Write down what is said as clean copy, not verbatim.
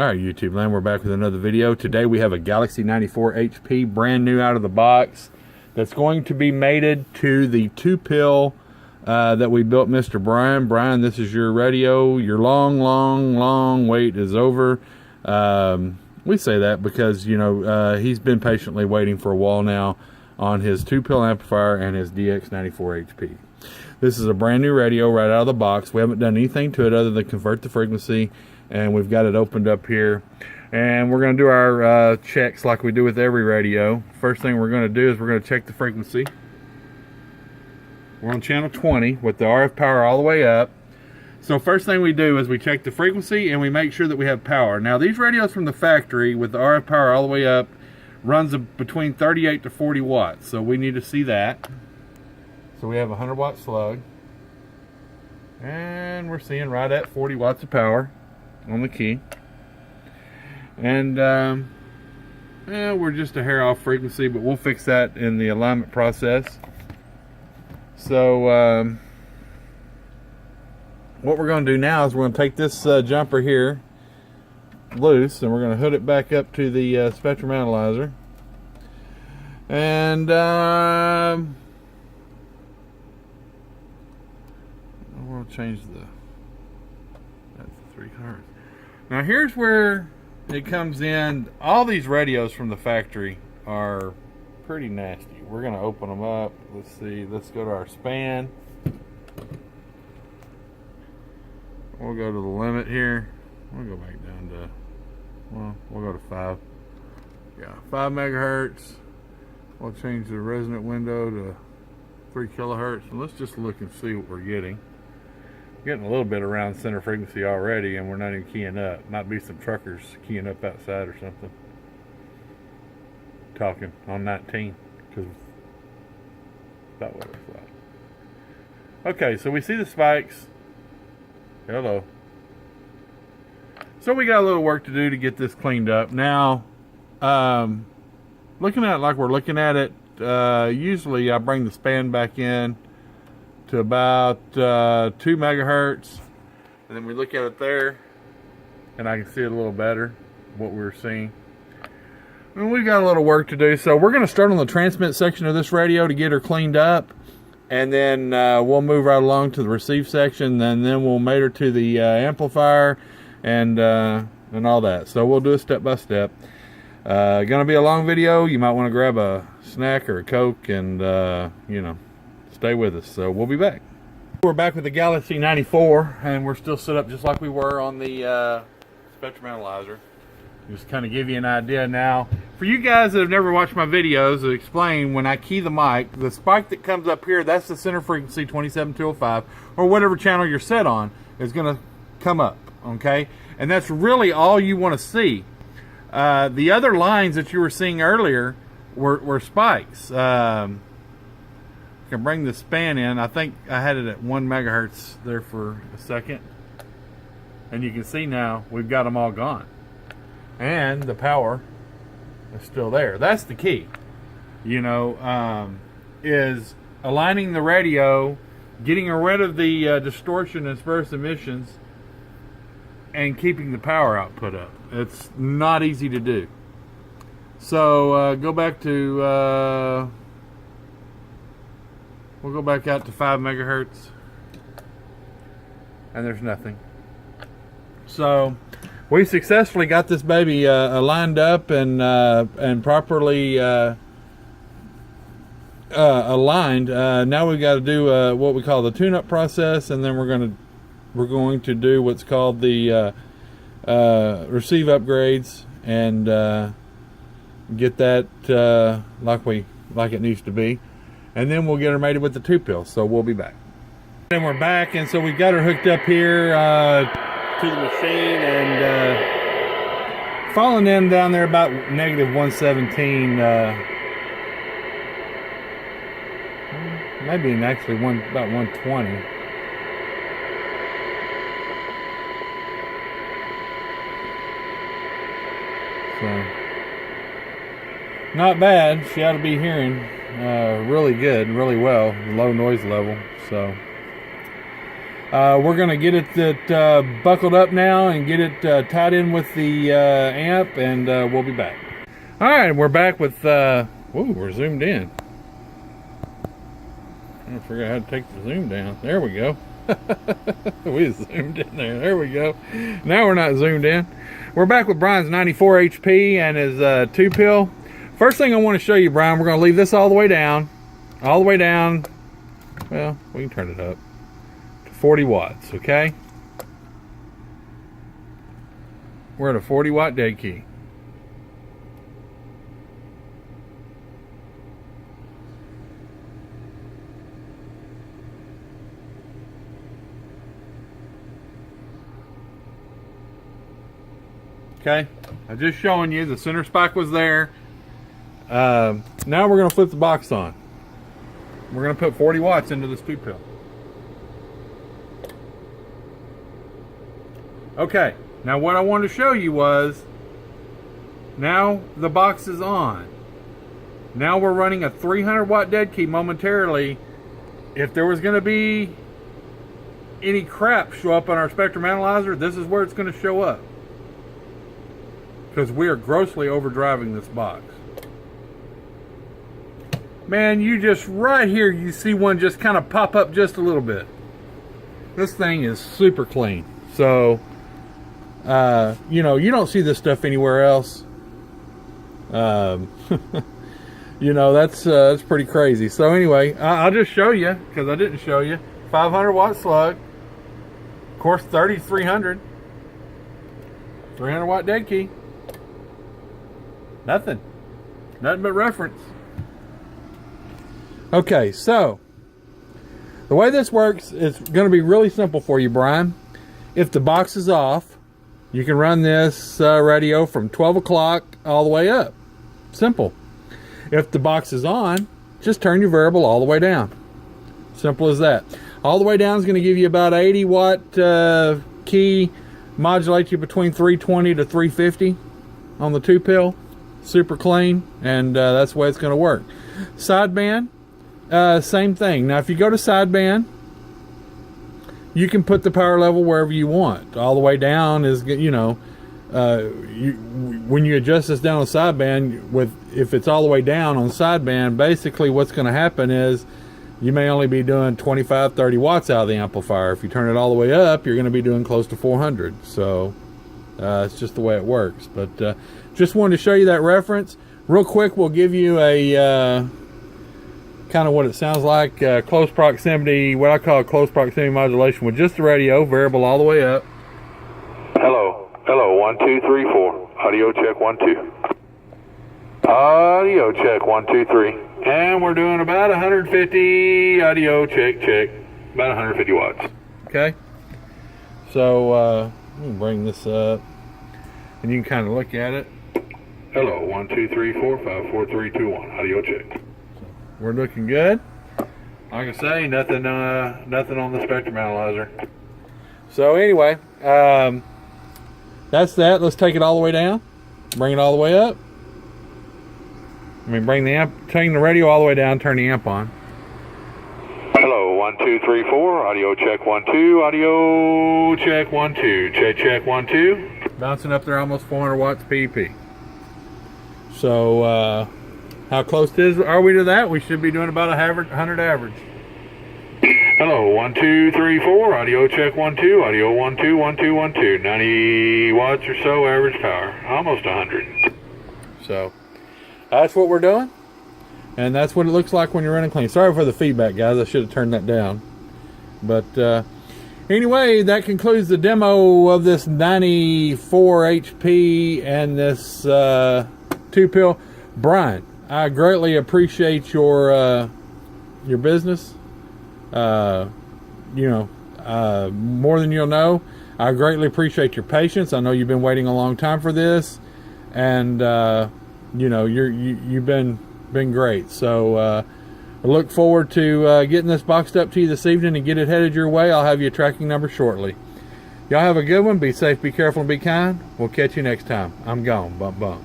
Alright, YouTube land, we're back with another video. Today we have a Galaxy 94 HP, brand new out of the box, that's going to be mated to the 2-pill that we built Mr. Brian. Brian, this is your radio. Your long wait is over. We say that because, you know, he's been patiently waiting for a while now on his 2-pill amplifier and his DX94 HP. This is a brand new radio right out of the box. We haven't done anything to it other than convert the frequency, and we've got it opened up here. And we're going to do our checks like we do with every radio. First thing we're going to do is we're going to check the frequency. We're on channel 20 with the RF power all the way up. So first thing we do is we check the frequency and we make sure that we have power. Now these radios from the factory with the RF power all the way up runs between 38 to 40 watts. So we need to see that. So we have a 100-watt slug. And we're seeing right at 40 watts of power on the key. And we're just a hair off frequency, but we'll fix that in the alignment process. So what we're going to do now is we're going to take this jumper here loose, and we're going to hood it back up to the spectrum analyzer. And we'll change that's 3 hertz. Now here's where it comes in. All these radios from the factory are pretty nasty. We're going to open them up. Let's see. Let's go to our span. We'll go to the limit here. We'll go back down to, well, we'll go to 5. Yeah, 5 megahertz. We'll change the resonant window to 3 kilohertz. And let's just look and see what we're getting. Getting a little bit around center frequency already, and we're not even keying up. Might be some truckers keying up outside or something. Talking on 19, because that's what it's like. Okay, so we see the spikes. Hello. So we got a little work to do to get this cleaned up. Now, looking at it like we're looking at it, usually I bring the span back in to about 2 megahertz, and then we look at it there and I can see it a little better what we're seeing. And we've got a little work to do, so we're going to start on the transmit section of this radio to get her cleaned up, and then we'll move right along to the receive section, and then we'll mate her to the amplifier and all that. So we'll do it step by step. Gonna be a long video. You might want to grab a snack or a Coke and you know, stay with us. So we'll be back. We're back with the Galaxy 94, and we're still set up just like we were on the spectrum analyzer. Just kind of give you an idea now. For you guys that have never watched my videos, to explain, when I key the mic, the spike that comes up here, that's the center frequency 27205, or whatever channel you're set on, is going to come up, okay? And that's really all you want to see. The other lines that you were seeing earlier were spikes. I can bring the span in. I think I had it at 1 megahertz there for a second. And you can see now we've got them all gone. And the power is still there. That's the key. You know, is aligning the radio, getting rid of the distortion and sparse emissions, and keeping the power output up. It's not easy to do. So go back to we'll go back out to 5 megahertz, and there's nothing. So we successfully got this baby aligned up and properly aligned. Now we've got to do what we call the tune-up process, and then we're going to do what's called the receive upgrades and get that like it needs to be, and then we'll get her mated with the 2-pill. So we'll be back. And we're back, and so we've got her hooked up here to the machine, and falling in down there about negative 117, maybe actually about 120. So not bad. She ought to be hearing really good, really well, low noise level. So We're going to get it buckled up now and get it tied in with the amp, and we'll be back. All right, we're back with, ooh, we're zoomed in. I forgot how to take the zoom down. There we go. We zoomed in there. There we go. Now we're not zoomed in. We're back with Brian's 94 HP and his 2-pill. First thing I want to show you, Brian, we're going to leave this all the way down. All the way down. Well, we can turn it up to 40 watts, okay? We're at a 40 watt dead key. Okay, I'm just showing you the center spike was there. Now we're going to flip the box on. We're going to put 40 watts into this 2-pill. Okay, now what I wanted to show you was, now the box is on. Now we're running a 300 watt dead key momentarily. If there was going to be any crap show up on our spectrum analyzer, this is where it's going to show up. Because we are grossly overdriving this box. Man, you just right here, you see one just kind of pop up just a little bit. This thing is super clean. So, you know, you don't see this stuff anywhere else. You know, that's pretty crazy. So anyway, I'll just show you, because I didn't show you. 500 watt slug. Of course, 3300. 300 watt dead key. Nothing but reference. Okay, so the way this works is going to be really simple for you, Brian. If the box is off, you can run this radio from 12 o'clock all the way up. Simple. If the box is on, just turn your variable all the way down. Simple as that. All the way down is going to give you about 80 watt key, modulate you between 320 to 350 on the 2-pill. Super clean, and that's the way it's going to work. Sideband, same thing. Now if you go to sideband, you can put the power level wherever you want. All the way down is, you know, when you adjust this down on sideband, if it's all the way down on sideband, basically what's going to happen is you may only be doing 25, 30 watts out of the amplifier. If you turn it all the way up, you're going to be doing close to 400. So it's just the way it works. But just wanted to show you that reference. Real quick, we'll give you a kind of what it sounds like, close proximity, what I call close proximity modulation with just the radio, variable all the way up. Hello, 1 2 3 4. Audio check 1 2. Audio check 1 2 3. And we're doing about 150. Audio check. About 150 watts. Okay. So let me bring this up, and you can kind of look at it. Hello, 1 2 3 4 5 4 3 2 1. Audio check. We're looking good. Like I say, nothing on the spectrum analyzer. So anyway, that's that. Let's take it all the way down. Bring it all the way up. Bring the amp, turn the radio all the way down, turn the amp on. Hello, 1 2 3 4. Audio check 1 2. Audio check 1 2. Check 1 2. Bouncing up there almost 400 watts PEP. So how close are we to that? We should be doing about 100 average. Hello, 1 2 3 4. Audio check 1 2. Audio 1 2 1 2 1 2. 90 watts or so average power. Almost 100. So that's what we're doing, and that's what it looks like when you're running clean. Sorry for the feedback, guys. I should have turned that down. But anyway, that concludes the demo of this 94 HP and this 2-pill. Brian, I greatly appreciate your business. You know, more than you'll know. I greatly appreciate your patience. I know you've been waiting a long time for this, and you know, you've been great. So I look forward to getting this boxed up to you this evening and get it headed your way. I'll have your tracking number shortly. Y'all have a good one. Be safe, be careful, and be kind. We'll catch you next time. I'm gone. Bump, bump.